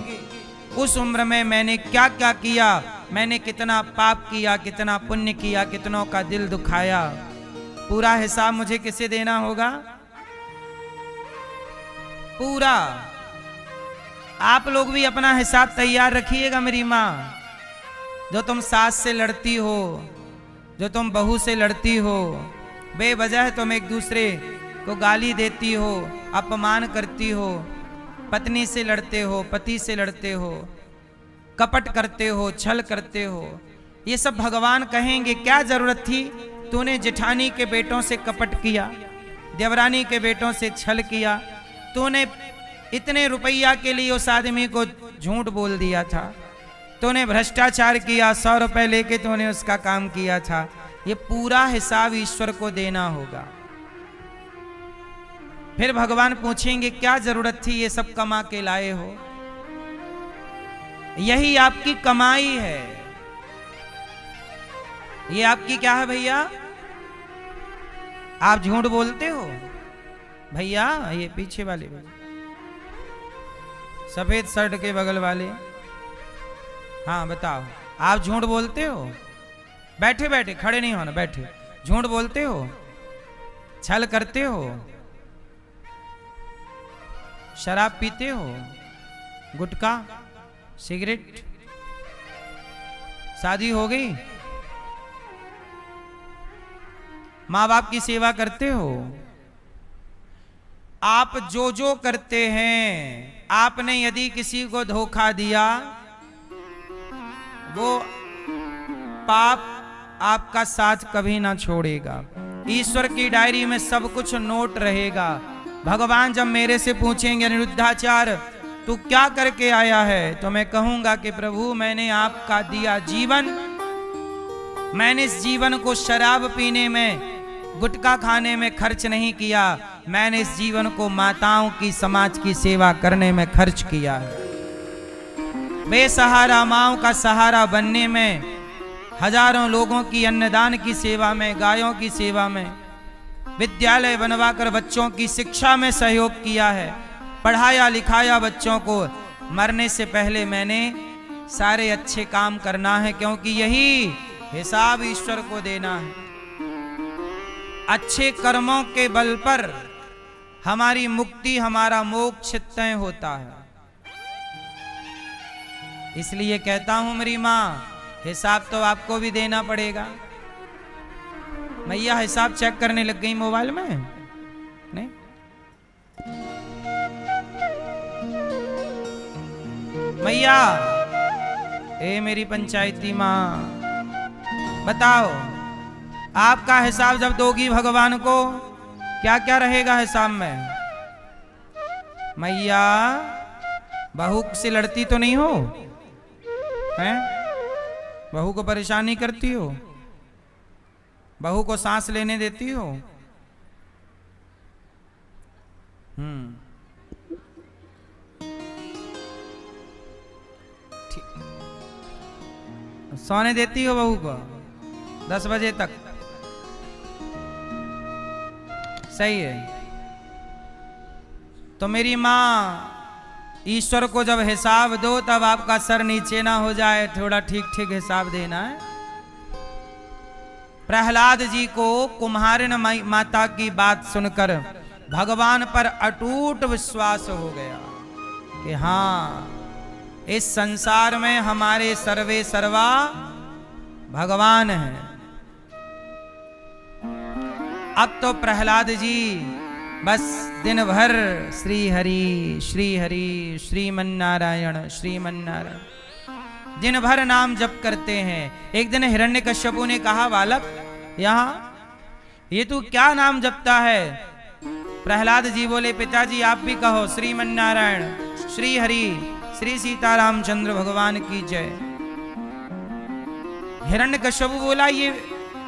उस उम्र में मैंने क्या क्या किया, मैंने कितना पाप किया, कितना पुण्य किया, कितनों का दिल दुखाया, पूरा हिसाब मुझे किसे देना होगा? पूरा। आप लोग भी अपना हिसाब तैयार रखिएगा मेरी माँ। जो तुम सास से लड़ती हो, जो तुम बहू से लड़ती हो, बेवजह तुम एक दूसरे को गाली देती हो, अपमान करती हो, पत्नी से लड़ते हो, पति से लड़ते हो, कपट करते हो, छल करते हो, ये सब भगवान कहेंगे क्या जरूरत थी? तूने जेठानी के बेटों से कपट किया, देवरानी के बेटों से छल किया, तूने इतने रुपया के लिए उस आदमी को झूठ बोल दिया था, तूने भ्रष्टाचार किया, 100 रुपए लेके तूने उसका काम किया था। ये पूरा हिसाब ईश्वर को देना होगा। फिर भगवान पूछेंगे क्या जरूरत थी ये सब कमा के लाए हो? यही आपकी कमाई है। ये आपकी क्या है भैया? आप झूठ बोलते हो भैया? ये पीछे वाले भैया, सफेद शर्ट के बगल वाले, हाँ बताओ, आप झूठ बोलते हो? बैठे बैठे, खड़े नहीं होना, बैठे। झूठ बोलते हो? छल करते हो? शराब पीते हो? गुटखा, सिगरेट? शादी हो गई? माँ बाप की सेवा करते हो? आप जो जो करते हैं, आपने यदि किसी को धोखा दिया, वो पाप आपका साथ कभी ना छोड़ेगा। ईश्वर की डायरी में सब कुछ नोट रहेगा। भगवान जब मेरे से पूछेंगे अनिरुद्धाचार्य तू क्या करके आया है, तो मैं कहूंगा कि प्रभु मैंने आपका दिया जीवन, मैंने इस जीवन को शराब पीने में, गुटखा खाने में खर्च नहीं किया, मैंने इस जीवन को माताओं की, समाज की सेवा करने में खर्च किया है। बेसहारा माओं का सहारा बनने में, हजारों लोगों की अन्नदान की सेवा में, गायों की सेवा में, विद्यालय बनवाकर बच्चों की शिक्षा में सहयोग किया है, पढ़ाया लिखाया बच्चों को। मरने से पहले मैंने सारे अच्छे काम करना है, क्योंकि यही हिसाब ईश्वर को देना है। अच्छे कर्मों के बल पर हमारी मुक्ति, हमारा मोक्ष तय होता है। इसलिए कहता हूं मेरी मां, हिसाब तो आपको भी देना पड़ेगा। मैया हिसाब चेक करने लग गई मोबाइल में, नहीं? मैया, ए मेरी पंचायती मां, बताओ आपका हिसाब जब दोगी भगवान को, क्या क्या रहेगा हिसाब में? मैया, बहू से लड़ती तो नहीं हो? हैं? बहू को परेशानी करती हो? बहू को सांस लेने देती हो? सोने देती हो बहू को 10 बजे तक? सही है। तो मेरी मां, ईश्वर को जब हिसाब दो तब आपका सर नीचे ना हो जाए, थोड़ा ठीक ठीक हिसाब देना है। प्रहलाद जी को कुम्हारिन माता की बात सुनकर भगवान पर अटूट विश्वास हो गया कि हाँ, इस संसार में हमारे सर्वे सर्वा भगवान हैं। अब तो प्रहलाद जी बस दिन भर श्री हरि श्री हरि, श्रीमन्नारायण श्रीमन्नारायण दिन भर नाम जप करते हैं। एक दिन हिरण्यकश्यपु ने कहा, बालक यहाँ ये तू क्या नाम जपता है? प्रहलाद जी बोले, पिताजी आप भी कहो, श्रीमन्नारायण श्री हरि श्री सीतारामचंद्र भगवान की जय। हिरण्यकश्यपु बोला, ये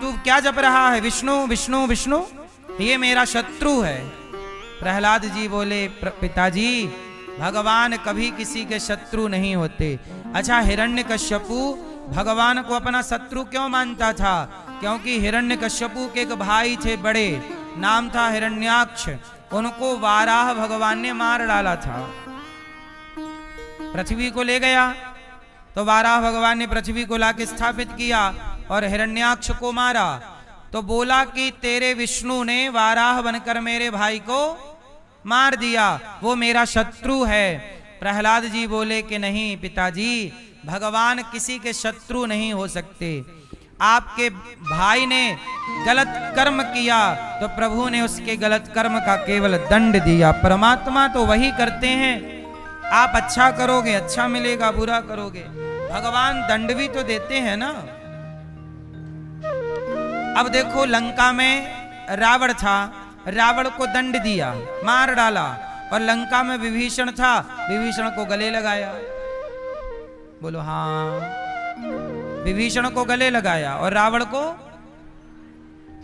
तू क्या जप रहा है? विष्णु विष्णु विष्णु, ये मेरा शत्रु है। प्रहलाद जी बोले, पिताजी भगवान कभी किसी के शत्रु नहीं होते। अच्छा, हिरण्यकश्यपु भगवान को अपना शत्रु क्यों मानता था? क्योंकि हिरण्यकश्यपु के एक भाई थे बड़े, नाम था हिरण्याक्ष। उनको वाराह भगवान ने मार डाला था। पृथ्वी को ले गया तो वाराह भगवान ने पृथ्वी को लाके स्थापित किया और हिरण्याक्ष को मारा। तो बोला कि तेरे विष्णु ने वाराह बनकर मेरे भाई को मार दिया, वो मेरा शत्रु है। प्रहलाद जी बोले कि नहीं पिताजी, भगवान किसी के शत्रु नहीं हो सकते। आपके भाई ने गलत कर्म किया तो प्रभु ने उसके गलत कर्म का केवल दंड दिया। परमात्मा तो वही करते हैं, आप अच्छा करोगे अच्छा मिलेगा, बुरा करोगे भगवान दंड भी तो देते हैं ना। अब देखो, लंका में रावण था, रावण को दंड दिया, मार डाला, और लंका में विभीषण था, विभीषण को गले लगाया। बोलो हाँ, विभीषण को गले लगाया और रावण को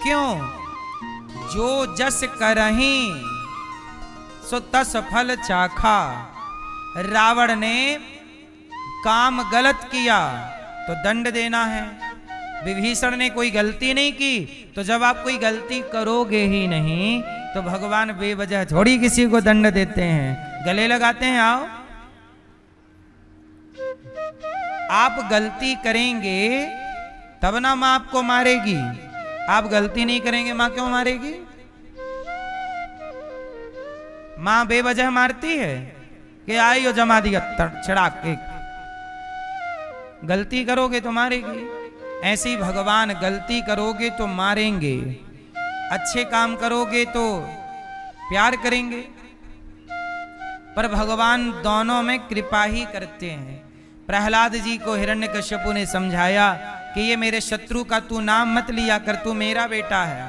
क्यों? जो जस करही सो तस फल चाखा। रावण ने काम गलत किया तो दंड देना है। विभीषण ने कोई गलती नहीं की, तो जब आप कोई गलती करोगे ही नहीं तो भगवान बेवजह थोड़ी किसी को दंड देते हैं, गले लगाते हैं। आओ, आप गलती करेंगे तब ना मां आपको मारेगी, आप गलती नहीं करेंगे मां क्यों मारेगी? मां बेवजह मारती है कि आई हो जमा दिया छड़ा के। गलती करोगे तो मारेगी। ऐसे ही भगवान गलती करोगे तो मारेंगे, अच्छे काम करोगे तो प्यार करेंगे। पर भगवान दोनों में कृपा ही करते हैं। प्रहलाद जी को हिरण्यकश्यपु ने समझाया कि ये मेरे शत्रु का तू नाम मत लिया कर, तू मेरा बेटा है।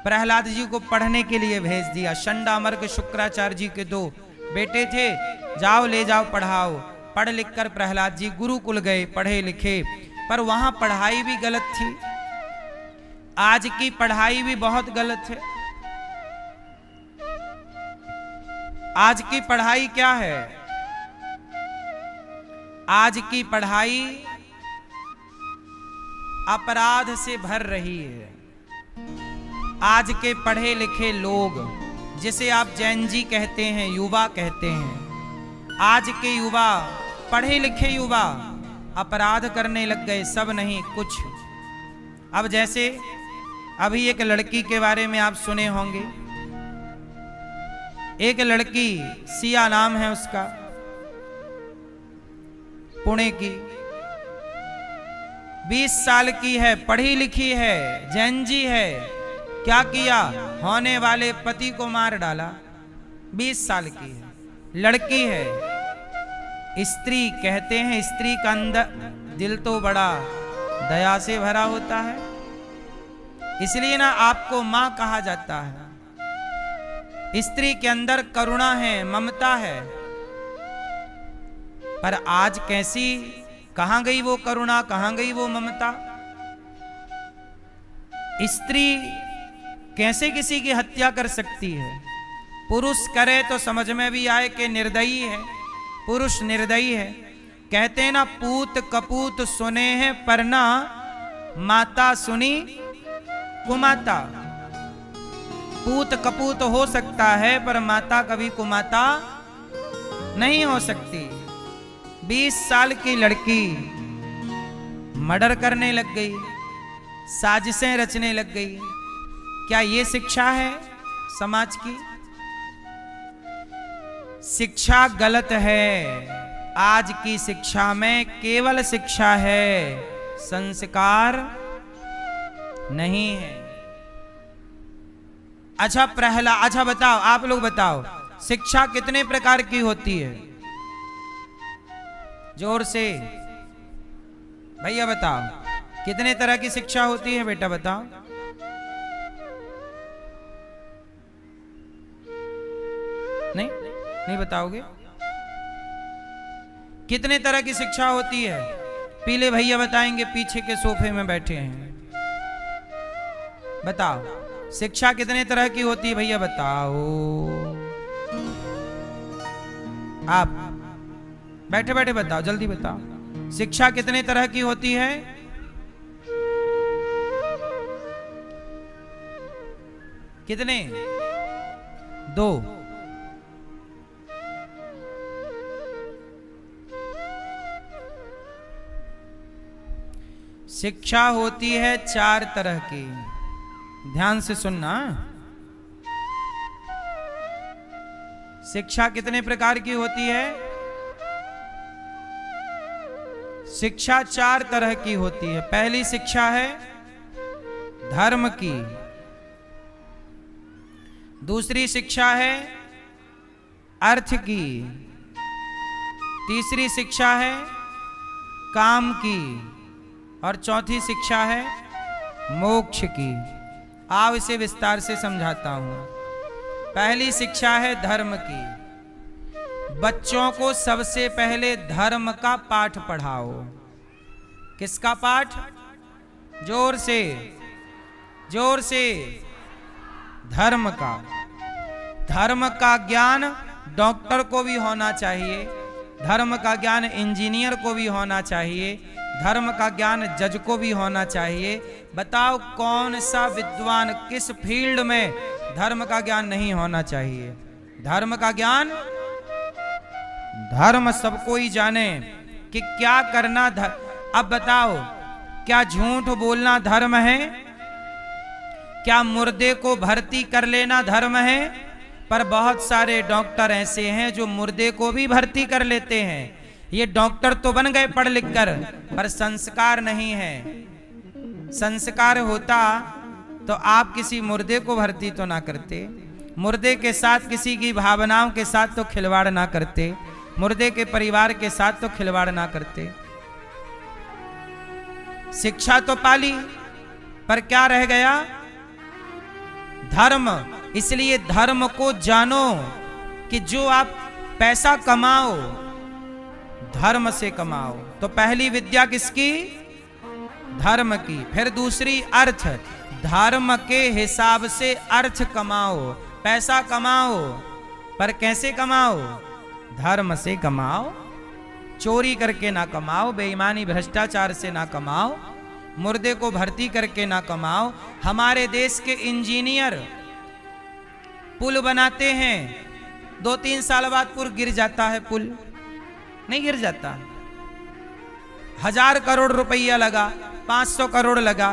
प्रहलाद जी को पढ़ने के लिए भेज दिया। शंडामर्क शुक्राचार्य जी के 2 बेटे थे, जाओ ले जाओ पढ़ाओ। पढ़ लिख कर प्रहलाद जी गुरुकुल गए, पढ़े लिखे, पर वहां पढ़ाई भी गलत थी। आज की पढ़ाई भी बहुत गलत है। आज की पढ़ाई क्या है? आज की पढ़ाई अपराध से भर रही है। आज के पढ़े लिखे लोग, जिसे आप जैन जी कहते हैं, युवा कहते हैं, आज के युवा, पढ़े लिखे युवा अपराध करने लग गए। सब नहीं कुछ। अब जैसे अभी एक लड़की के बारे में आप सुने होंगे, एक लड़की, सिया नाम है उसका, पुणे की, 20 साल की है, पढ़ी लिखी है, जैन जी है। क्या किया? होने वाले पति को मार डाला। 20 साल की है, लड़की है। स्त्री कहते हैं, स्त्री का अंदर दिल तो बड़ा दया से भरा होता है, इसलिए ना आपको मां कहा जाता है। स्त्री के अंदर करुणा है, ममता है। पर आज कैसी, कहां गई वो करुणा, कहां गई वो ममता? स्त्री कैसे किसी की हत्या कर सकती है? पुरुष करे तो समझ में भी आए कि निर्दयी है, पुरुष निर्दयी है। कहते हैं ना, पूत कपूत सुने हैं पर ना माता सुनी कुमाता। पूत कपूत हो सकता है पर माता कभी कुमाता नहीं हो सकती। 20 साल की लड़की मर्डर करने लग गई, साजिशें रचने लग गई। क्या ये शिक्षा है समाज की? शिक्षा गलत है। आज की शिक्षा में केवल शिक्षा है, संस्कार नहीं है। अच्छा प्रहलाद, अच्छा बताओ, आप लोग बताओ, शिक्षा कितने प्रकार की होती है? जोर से भैया बताओ, कितने तरह की शिक्षा होती है? बेटा बताओ। नहीं बताओगे? कितने तरह की शिक्षा होती है? पीले भैया बताएंगे, पीछे के सोफे में बैठे हैं। बताओ, शिक्षा कितने तरह की होती है? भैया बताओ। आप बैठे बैठे बताओ, जल्दी बताओ। शिक्षा कितने तरह की होती है? कितने? 2। शिक्षा होती है 4 तरह की। ध्यान से सुनना। शिक्षा कितने प्रकार की होती है? शिक्षा 4 तरह की होती है। पहली शिक्षा है धर्म की, दूसरी शिक्षा है अर्थ की, तीसरी शिक्षा है काम की, और चौथी शिक्षा है मोक्ष की। आओ इसे विस्तार से समझाता हूं। पहली शिक्षा है धर्म की। बच्चों को सबसे पहले धर्म का पाठ पढ़ाओ। किसका पाठ? जोर से, जोर से। धर्म का। धर्म का ज्ञान डॉक्टर को भी होना चाहिए, धर्म का ज्ञान इंजीनियर को भी होना चाहिए, धर्म का ज्ञान जज को भी होना चाहिए। बताओ कौन सा विद्वान किस फील्ड में धर्म का ज्ञान नहीं होना चाहिए? धर्म का ज्ञान, धर्म सबको ही जाने कि क्या करना अब बताओ, क्या झूठ बोलना धर्म है? क्या मुर्दे को भर्ती कर लेना धर्म है? पर बहुत सारे डॉक्टर ऐसे हैं जो मुर्दे को भी भर्ती कर लेते हैं। ये डॉक्टर तो बन गए पढ़ लिख कर, पर संस्कार नहीं है। संस्कार होता तो आप किसी मुर्दे को भर्ती तो ना करते, मुर्दे के साथ किसी की भावनाओं के साथ तो खिलवाड़ ना करते, मुर्दे के परिवार के साथ तो खिलवाड़ ना करते। शिक्षा तो पाली, पर क्या रह गया? धर्म। इसलिए धर्म को जानो कि जो आप पैसा कमाओ धर्म से कमाओ। तो पहली विद्या किसकी? धर्म की। फिर दूसरी अर्थ। धर्म के हिसाब से अर्थ कमाओ, पैसा कमाओ, पर कैसे कमाओ? धर्म से कमाओ। चोरी करके ना कमाओ, बेईमानी भ्रष्टाचार से ना कमाओ, मुर्दे को भर्ती करके ना कमाओ। हमारे देश के इंजीनियर पुल बनाते हैं, 2-3 साल बाद पुल गिर जाता है। पुल नहीं गिर जाता। 1000 करोड़ रुपया लगा, 500 करोड़ लगा।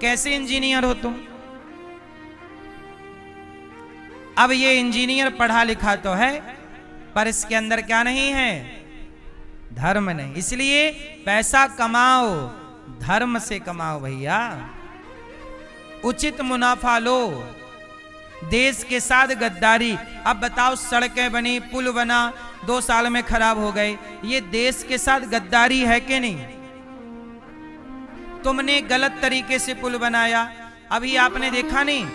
कैसे इंजीनियर हो तुम? अब ये इंजीनियर पढ़ा लिखा तो है, पर इसके अंदर क्या नहीं है? धर्म नहीं। इसलिए पैसा कमाओ, धर्म से कमाओ भैया। उचित मुनाफा लो। देश के साथ गद्दारी। अब बताओ, सड़कें बनी, पुल बना, 2 साल में खराब हो गए, ये देश के साथ गद्दारी है कि नहीं? तुमने गलत तरीके से पुल बनाया। अभी आपने देखा नहीं,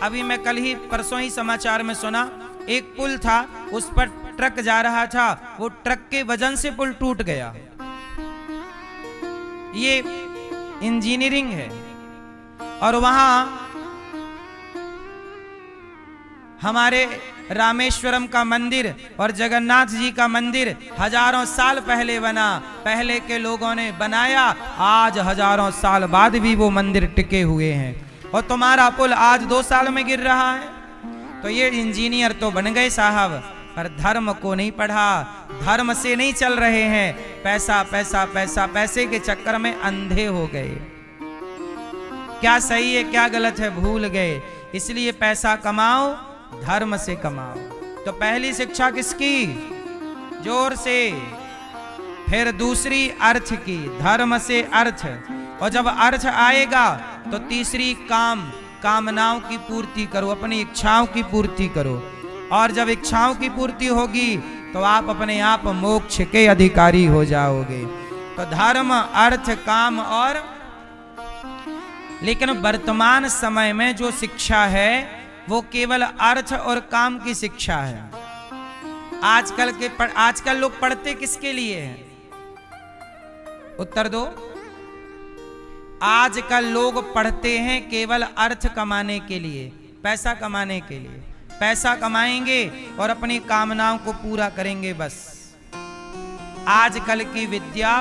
अभी मैं कल ही परसों ही समाचार में सुना, एक पुल था, उस पर ट्रक जा रहा था, वो ट्रक के वजन से पुल टूट गया। ये इंजीनियरिंग है। और वहां हमारे रामेश्वरम का मंदिर और जगन्नाथ जी का मंदिर हजारों साल पहले बना, पहले के लोगों ने बनाया, आज हजारों साल बाद भी वो मंदिर टिके हुए हैं। और तुम्हारा पुल आज 2 साल में गिर रहा है। तो ये इंजीनियर तो बन गए साहब, पर धर्म को नहीं पढ़ा, धर्म से नहीं चल रहे हैं। पैसा पैसा पैसा, पैसे के चक्कर में अंधे हो गए। क्या सही है क्या गलत है भूल गए। इसलिए पैसा कमाओ, धर्म से कमाओ। तो पहली शिक्षा किसकी? जोर से। फिर दूसरी अर्थ की, धर्म से अर्थ। और जब अर्थ आएगा तो तीसरी काम, कामनाओं की पूर्ति करो, अपनी इच्छाओं की पूर्ति करो। और जब इच्छाओं की पूर्ति होगी तो आप अपने आप मोक्ष के अधिकारी हो जाओगे। तो धर्म, अर्थ, काम और। लेकिन वर्तमान समय में जो शिक्षा है वो केवल अर्थ और काम की शिक्षा है। आजकल लोग पढ़ते किसके लिए हैं? उत्तर दो। आजकल लोग पढ़ते हैं केवल अर्थ कमाने के लिए, पैसा कमाने के लिए। पैसा कमाएंगे और अपनी कामनाओं को पूरा करेंगे। बस आजकल की विद्या